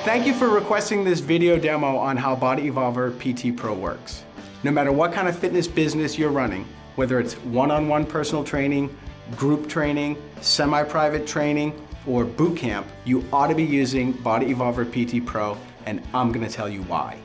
Thank you for requesting this video demo on how BodyEvolver PT Pro works. No matter what kind of fitness business you're running, whether it's one-on-one personal training, group training, semi-private training, or boot camp, you ought to be using BodyEvolver PT Pro, and I'm gonna tell you why.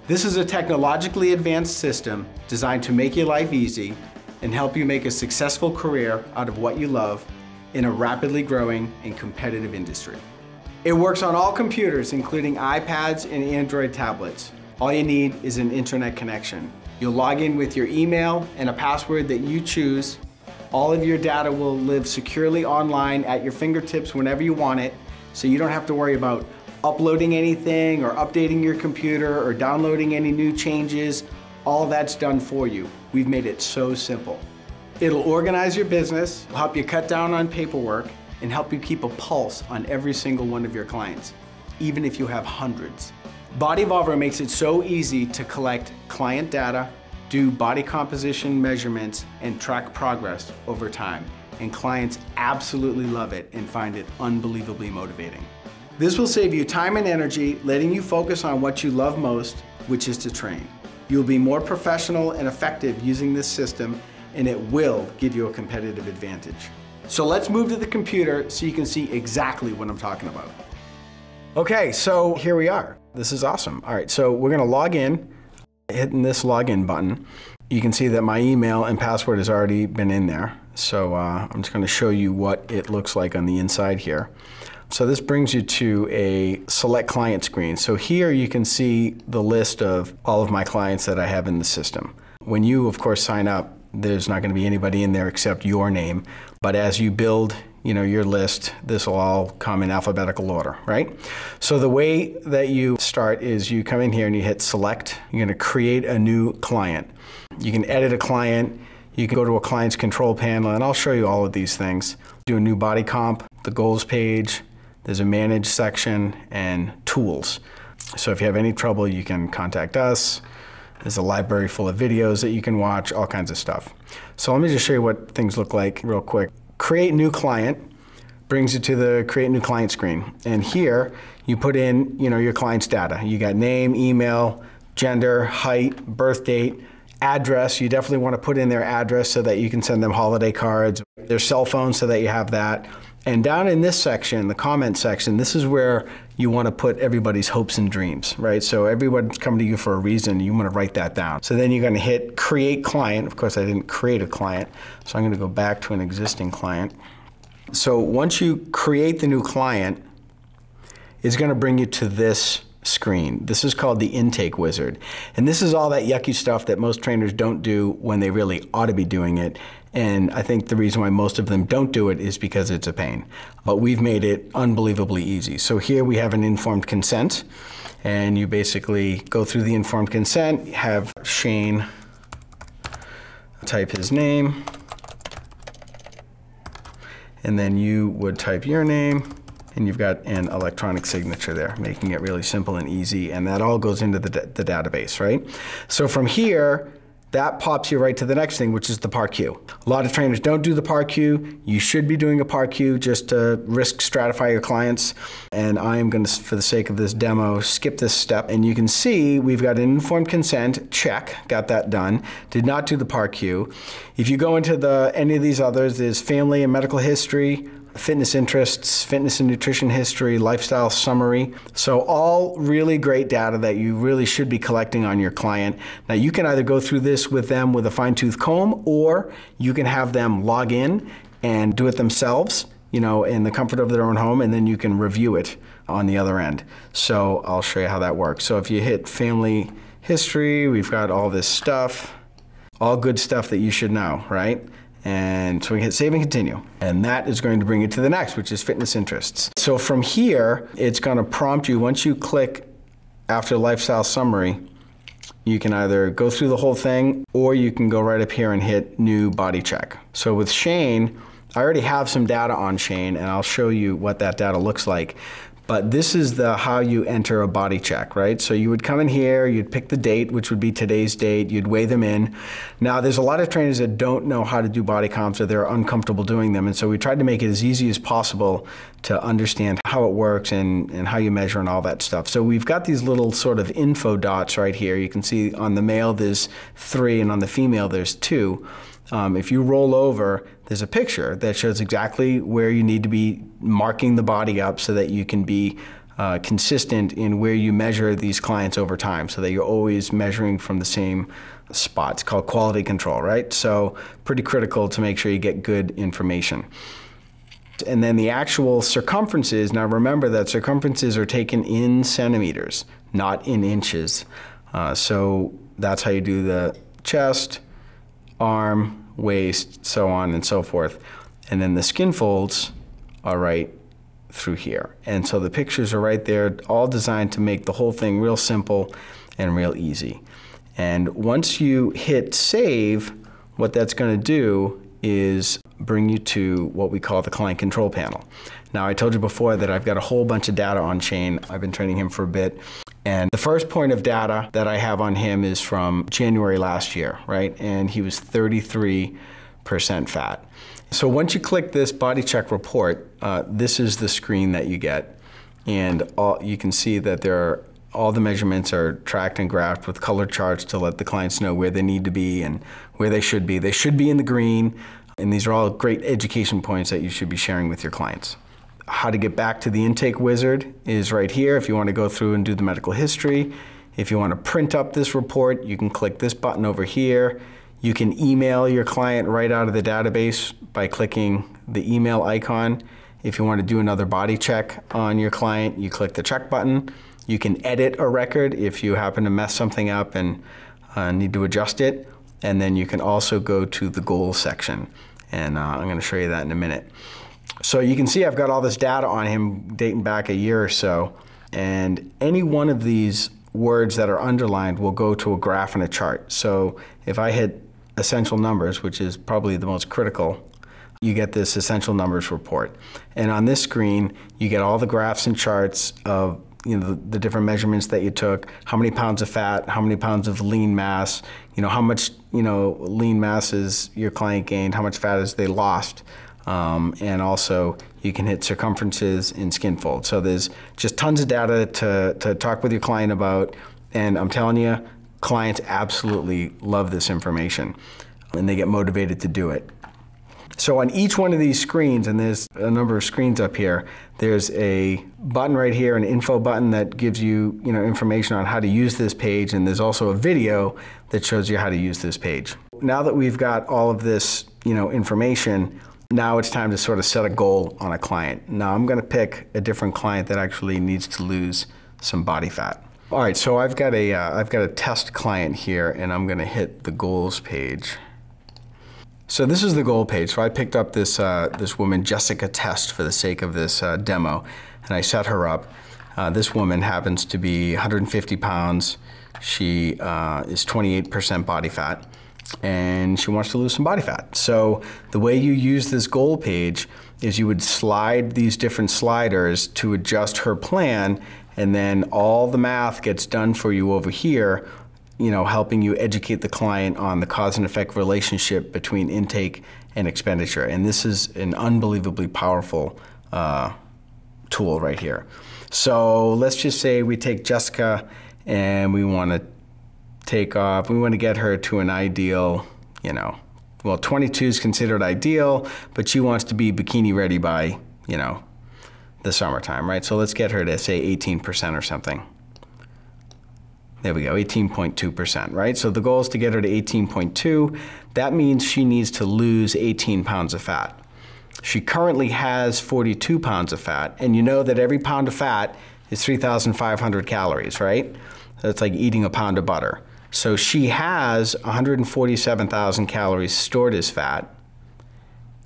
This is a technologically advanced system designed to make your life easy and help you make a successful career out of what you love in a rapidly growing and competitive industry. It works on all computers, including iPads and Android tablets. All you need is an internet connection. You'll log in with your email and a password that you choose. All of your data will live securely online at your fingertips whenever you want it, so you don't have to worry about uploading anything or updating your computer or downloading any new changes. All that's done for you. We've made it so simple. It'll organize your business, help you cut down on paperwork, and help you keep a pulse on every single one of your clients, even if you have hundreds. BodyEvolver makes it so easy to collect client data, do body composition measurements, and track progress over time. And clients absolutely love it and find it unbelievably motivating. This will save you time and energy, letting you focus on what you love most, which is to train. You'll be more professional and effective using this system, and it will give you a competitive advantage. So let's move to the computer so you can see exactly what I'm talking about. Okay, so here we are. This is awesome. All right, so we're gonna log in, hitting this login button. You can see that my email and password has already been in there. So I'm just gonna show you what it looks like on the inside here. So this brings you to a select client screen. So here you can see the list of all of my clients that I have in the system. When you, of course, sign up, there's not going to be anybody in there except your name. But as you build, your list, this will all come in alphabetical order, right? So the way that you start is you come in here and you hit select. You're going to create a new client. You can edit a client. You can go to a client's control panel, and I'll show you all of these things. Do a new body comp, the goals page. There's a manage section and tools. So if you have any trouble, you can contact us. There's a library full of videos that you can watch, all kinds of stuff. So let me just show you what things look like real quick. Create new client brings you to the create new client screen. And here you put in your client's data. You got name, email, gender, height, birth date, address. You definitely want to put in their address so that you can send them holiday cards, their cell phone so that you have that. And down in this section, the comment section, this is where you want to put everybody's hopes and dreams, right? So everyone's coming to you for a reason. You want to write that down. So then you're going to hit create client. Of course, I didn't create a client, so I'm going to go back to an existing client. So once you create the new client, it's going to bring you to this screen. This is called the intake wizard. And this is all that yucky stuff that most trainers don't do when they really ought to be doing it. And I think the reason why most of them don't do it is because it's a pain. But we've made it unbelievably easy. So here we have an informed consent, and you basically go through the informed consent, have Shane type his name, and then you would type your name, and you've got an electronic signature there, making it really simple and easy, and that all goes into the database, right? So from here, that pops you right to the next thing, which is the PAR-Q. A lot of trainers don't do the PAR-Q. You should be doing a PAR-Q just to risk stratify your clients. And I am going to, for the sake of this demo, skip this step. And you can see we've got an informed consent, check, got that done. Did not do the PAR-Q. If you go into any of these others, there's family and medical history, fitness interests, fitness and nutrition history, lifestyle summary. So all really great data that you really should be collecting on your client. Now you can either go through this with them with a fine-tooth comb, or you can have them log in and do it themselves, in the comfort of their own home, and then you can review it on the other end. So I'll show you how that works. So if you hit family history, we've got all this stuff, all good stuff that you should know, right? And so we hit save and continue. And that is going to bring you to the next, which is fitness interests. So from here, it's going to prompt you, once you click after lifestyle summary, you can either go through the whole thing, or you can go right up here and hit new body check. So with Shane, I already have some data on Shane, and I'll show you what that data looks like. But this is how you enter a body check, right? So you would come in here, you'd pick the date, which would be today's date, you'd weigh them in. Now, there's a lot of trainers that don't know how to do body comps or they're uncomfortable doing them, and so we tried to make it as easy as possible to understand how it works and how you measure and all that stuff. So we've got these little sort of info dots right here. You can see on the male there's 3 and on the female there's 2. If you roll over, there's a picture that shows exactly where you need to be marking the body up so that you can be consistent in where you measure these clients over time, so that you're always measuring from the same spot. It's called quality control, right? So pretty critical to make sure you get good information. And then the actual circumferences, now remember that circumferences are taken in centimeters, not in inches. So that's how you do the chest, arm, waist, so on and so forth. And then the skin folds are right through here. And so the pictures are right there, all designed to make the whole thing real simple and real easy. And once you hit save, what that's going to do is bring you to what we call the client control panel. Now, I told you before that I've got a whole bunch of data on Shane. I've been training him for a bit. And the first point of data that I have on him is from January last year, right? And he was 33% fat. So once you click this body check report, this is the screen that you get. And you can see that all the measurements are tracked and graphed with colored charts to let the clients know where they need to be and where they should be. They should be in the green. And these are all great education points that you should be sharing with your clients. How to get back to the intake wizard is right here if you want to go through and do the medical history. If you want to print up this report, you can click this button over here. You can email your client right out of the database by clicking the email icon. If you want to do another body check on your client, you click the check button. You can edit a record if you happen to mess something up and need to adjust it. And then you can also go to the goals section. And I'm going to show you that in a minute. So you can see I've got all this data on him dating back a year or so, and any one of these words that are underlined will go to a graph and a chart. So if I hit essential numbers, which is probably the most critical, you get this essential numbers report. And on this screen, you get all the graphs and charts of the different measurements that you took, how many pounds of fat, how many pounds of lean mass, how much lean mass is your client gained, how much fat is they lost. And also you can hit circumferences and skin fold. So there's just tons of data to talk with your client about. And I'm telling you, clients absolutely love this information and they get motivated to do it. So on each one of these screens, and there's a number of screens up here, there's a button right here, an info button that gives you, information on how to use this page, and there's also a video that shows you how to use this page. Now that we've got all of this, information, now it's time to sort of set a goal on a client. Now I'm going to pick a different client that actually needs to lose some body fat. All right, so I've got a test client here, and I'm going to hit the goals page. So this is the goal page. So I picked up this woman, Jessica Test, for the sake of this demo, and I set her up. This woman happens to be 150 pounds. She is 28% body fat, and she wants to lose some body fat. So the way you use this goal page is you would slide these different sliders to adjust her plan, and then all the math gets done for you over here, helping you educate the client on the cause and effect relationship between intake and expenditure. And this is an unbelievably powerful tool right here. So let's just say we take Jessica and we want to get her to an ideal, well, 22 is considered ideal, but she wants to be bikini ready by, the summertime, right? So let's get her to say 18% or something. There we go, 18.2%, right? So the goal is to get her to 18.2. That means she needs to lose 18 pounds of fat. She currently has 42 pounds of fat, and you know that every pound of fat is 3,500 calories, right? That's like eating a pound of butter. So she has 147,000 calories stored as fat.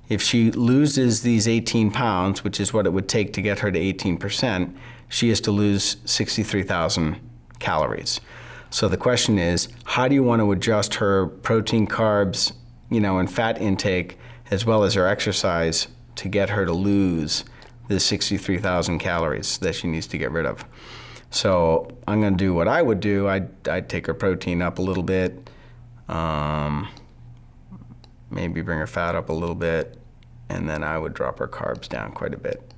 If she loses these 18 pounds, which is what it would take to get her to 18%, she has to lose 63,000 calories. So the question is, how do you want to adjust her protein, carbs, and fat intake, as well as her exercise, to get her to lose there's 63,000 calories that she needs to get rid of. So I'm gonna do what I would do. I'd take her protein up a little bit, maybe bring her fat up a little bit, and then I would drop her carbs down quite a bit.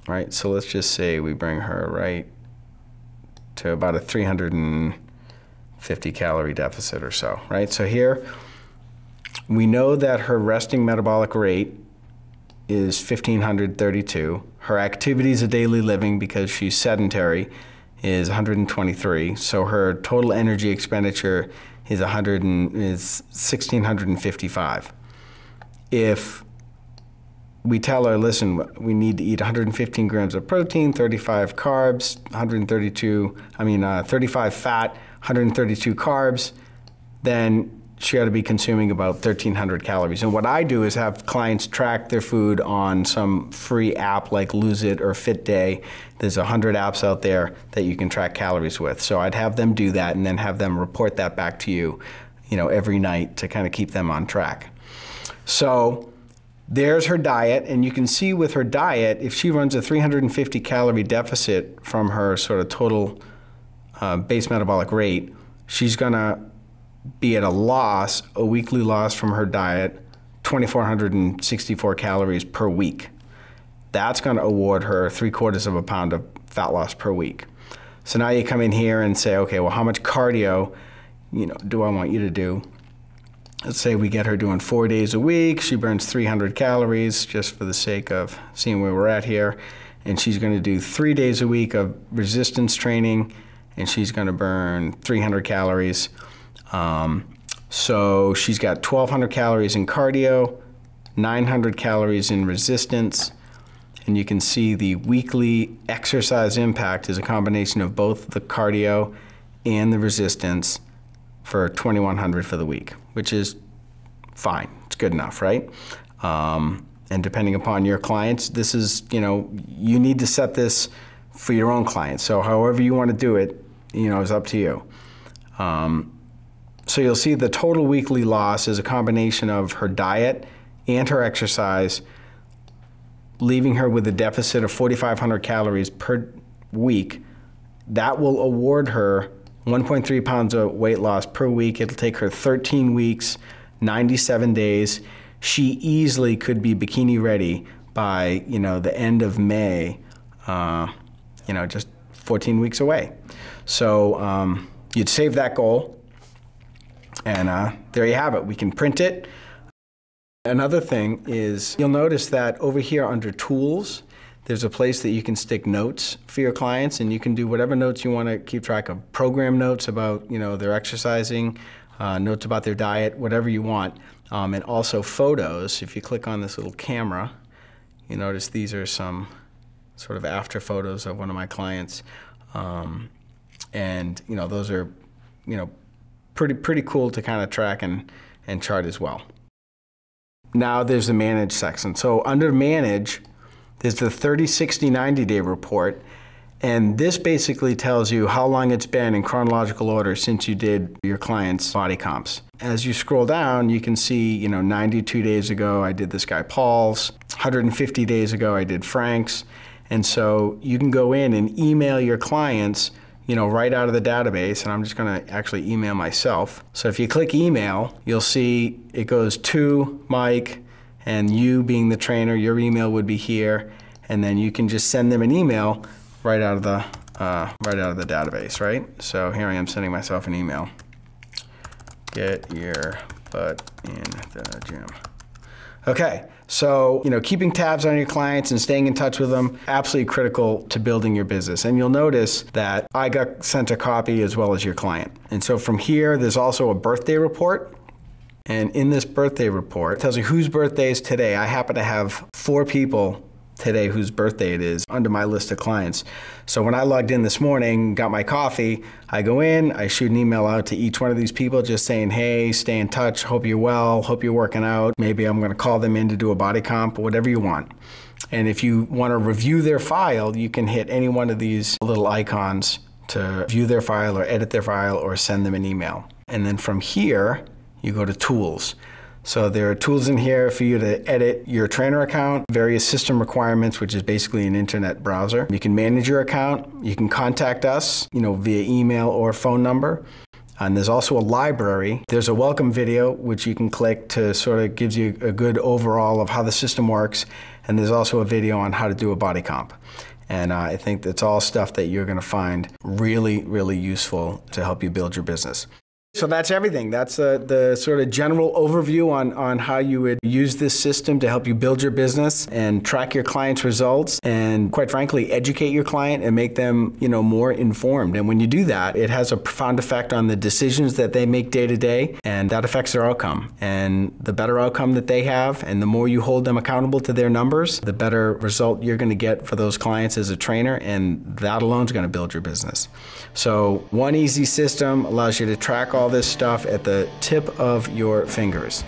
Right, so let's just say we bring her right to about a 350 calorie deficit or so, right? So here, we know that her resting metabolic rate is 1,532. Her activities of daily living, because she's sedentary, is 123. So her total energy expenditure is 1,655. If we tell her, listen, we need to eat 115 grams of protein, 35 carbs, 35 fat, 132 carbs, then she ought to be consuming about 1,300 calories. And what I do is have clients track their food on some free app like Lose It or Fit Day. There's 100 apps out there that you can track calories with. So I'd have them do that and then have them report that back to you, every night to kind of keep them on track. So there's her diet, and you can see with her diet, if she runs a 350 calorie deficit from her sort of total base metabolic rate, she's gonna be at a weekly loss from her diet, 2,464 calories per week. That's gonna award her 3/4 of a pound of fat loss per week. So now you come in here and say, okay, well, how much cardio, do I want you to do? Let's say we get her doing 4 days a week. She burns 300 calories just for the sake of seeing where we're at here. And she's gonna do 3 days a week of resistance training, and she's gonna burn 300 calories. So she's got 1,200 calories in cardio, 900 calories in resistance, and you can see the weekly exercise impact is a combination of both the cardio and the resistance for 2,100 for the week, which is fine. It's good enough, right? And depending upon your clients, this is, you need to set this for your own clients. So however you want to do it, is up to you. So you'll see the total weekly loss is a combination of her diet and her exercise, leaving her with a deficit of 4,500 calories per week. That will award her 1.3 pounds of weight loss per week. It'll take her 13 weeks, 97 days. She easily could be bikini ready by, the end of May, just 14 weeks away. So you'd save that goal, and there you have it. We can print it. Another thing is you'll notice that over here under Tools, there's a place that you can stick notes for your clients, and you can do whatever notes you want to keep track of. Program notes about, their exercising, notes about their diet, whatever you want. And also photos. If you click on this little camera, you notice these are some sort of after photos of one of my clients. And, those are, pretty cool to kind of track and chart as well. Now there's the Manage section. So under Manage, there's the 30, 60, 90-day report, and this basically tells you how long it's been in chronological order since you did your client's body comps. As you scroll down, you can see, 92 days ago I did this guy Paul's, 150 days ago I did Frank's, and so you can go in and email your clients, right out of the database, and I'm just gonna actually email myself. So if you click email, you'll see it goes to Mike, and you being the trainer, your email would be here, and then you can just send them an email right out of the database, right? So here I am sending myself an email. Get your butt in the gym. Okay, so keeping tabs on your clients and staying in touch with them, absolutely critical to building your business. And you'll notice that I got sent a copy as well as your client. And so from here, there's also a birthday report. And in this birthday report, it tells you whose birthday is today. I happen to have 4 people today whose birthday it is under my list of clients. So when I logged in this morning, got my coffee, I go in, I shoot an email out to each one of these people just saying, hey, stay in touch, hope you're well, hope you're working out. Maybe I'm gonna call them in to do a body comp, whatever you want. And if you wanna review their file, you can hit any one of these little icons to view their file or edit their file or send them an email. And then from here, you go to Tools. So there are tools in here for you to edit your trainer account, various system requirements, which is basically an internet browser. You can manage your account. You can contact us, via email or phone number. And there's also a library. There's a welcome video, which you can click to sort of gives you a good overall of how the system works. And there's also a video on how to do a body comp. And I think that's all stuff that you're gonna find really, really useful to help you build your business. So that's everything. That's the sort of general overview on how you would use this system to help you build your business and track your clients' results and, quite frankly, educate your client and make them, more informed. And when you do that, it has a profound effect on the decisions that they make day to day, and that affects their outcome. And the better outcome that they have, and the more you hold them accountable to their numbers, the better result you're going to get for those clients as a trainer, and that alone is going to build your business. So one easy system allows you to track all this stuff at the tip of your fingers.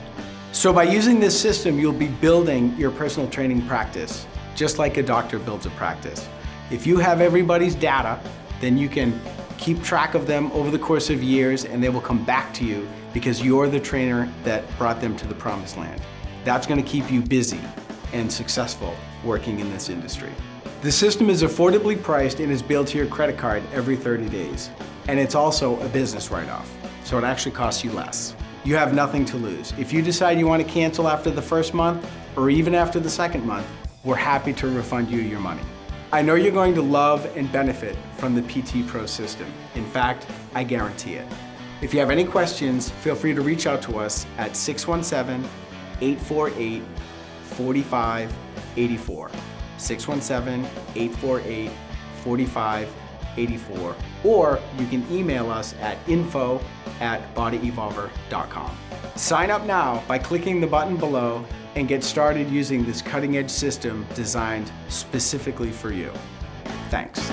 So by using this system, you'll be building your personal training practice, just like a doctor builds a practice. If you have everybody's data, then you can keep track of them over the course of years, and they will come back to you because you're the trainer that brought them to the promised land. That's going to keep you busy and successful working in this industry. The system is affordably priced and is billed to your credit card every 30 days. And it's also a business write-off, so it actually costs you less. You have nothing to lose. If you decide you want to cancel after the first month, or even after the second month, we're happy to refund you your money. I know you're going to love and benefit from the PT Pro system. In fact, I guarantee it. If you have any questions, feel free to reach out to us at 617-848-4584. 617-848-4584, or you can email us at info@bodyevolver.com. Sign up now by clicking the button below and get started using this cutting-edge system designed specifically for you. Thanks.